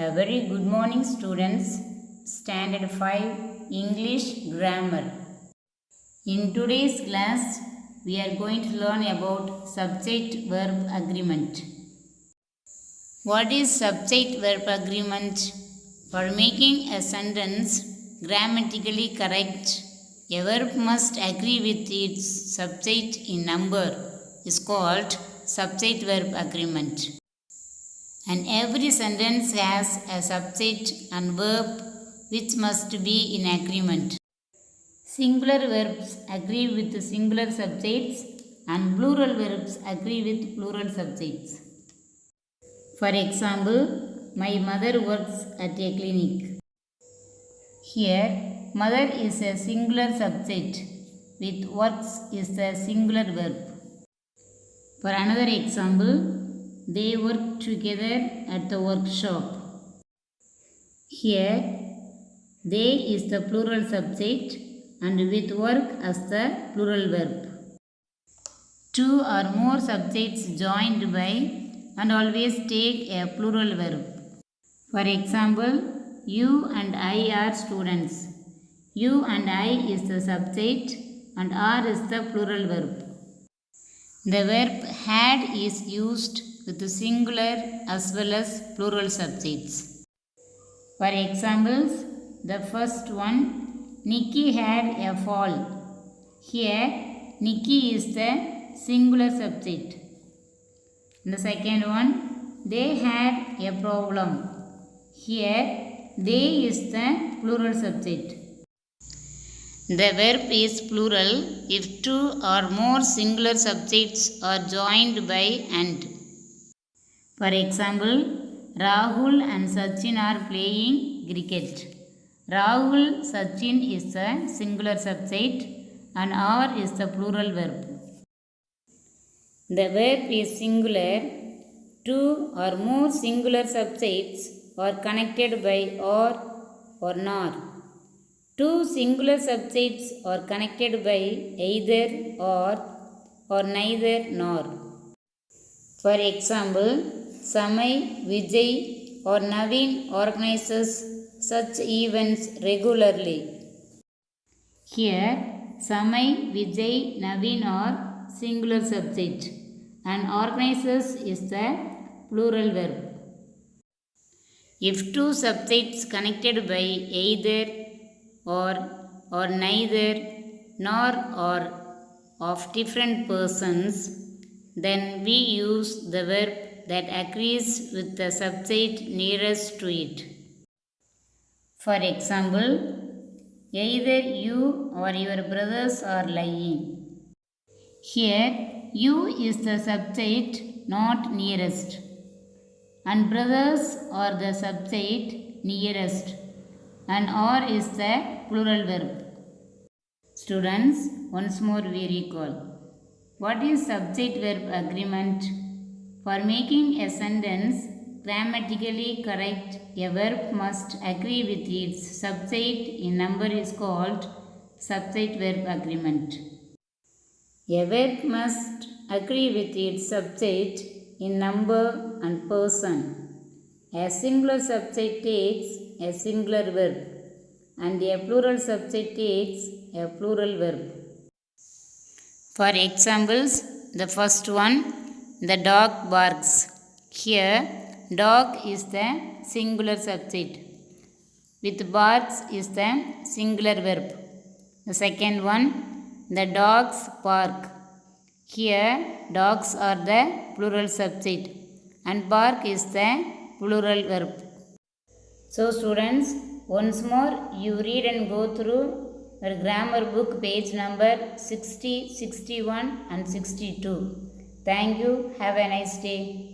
A very good morning, students. Standard 5 English Grammar. In today's class, we are going to learn about subject-verb agreement. What is subject-verb agreement? For making a sentence grammatically correct, a verb must agree with its subject in number is called subject-verb agreement. And every sentence has a subject and verb which must be in agreement. Singular verbs agree with singular subjects and plural verbs agree with plural subjects. For example, my mother works at a clinic. Here, mother is a singular subject with works is a singular verb. For another example, they work together at the workshop. Here, they is the plural subject and with work as the plural verb. Two or more subjects joined by and always take a plural verb. For example, you and I are students. You and I is the subject and are is the plural verb. The verb had is used with the singular as well as plural subjects. For examples, the first one, Nikki had a fall. Here, Nikki is the singular subject. The second one, they had a problem. Here, they is the plural subject. The verb is plural if two or more singular subjects are joined by and. For example, Rahul and Sachin are playing cricket. Rahul, Sachin is the singular subject and are is the plural verb. The verb is singular. Two or more singular subjects are connected by or nor. Two singular subjects are connected by either or neither nor. For example, Samay, Vijay or Naveen organizes such events regularly. Here, Samay, Vijay, Naveen are singular subject and organizes is the plural verb. If two subjects connected by either or neither nor or of different persons, then we use the verb that agrees with the subject nearest to it. For example, either you or your brothers are lying. Here, you is the subject not nearest and brothers are the subject nearest and are is the plural verb. Students, once more we recall. What is subject-verb agreement? For making a sentence grammatically correct, a verb must agree with its subject in number is called subject-verb agreement. A verb must agree with its subject in number and person. A singular subject takes a singular verb and a plural subject takes a plural verb. For examples, the first one, the dog barks. Here, dog is the singular subject with barks is the singular verb. The second one, the dogs bark. Here, dogs are the plural subject and bark is the plural verb. So students, once more you read and go through your grammar book page number 60, 61 and 62. Thank you. Have a nice day.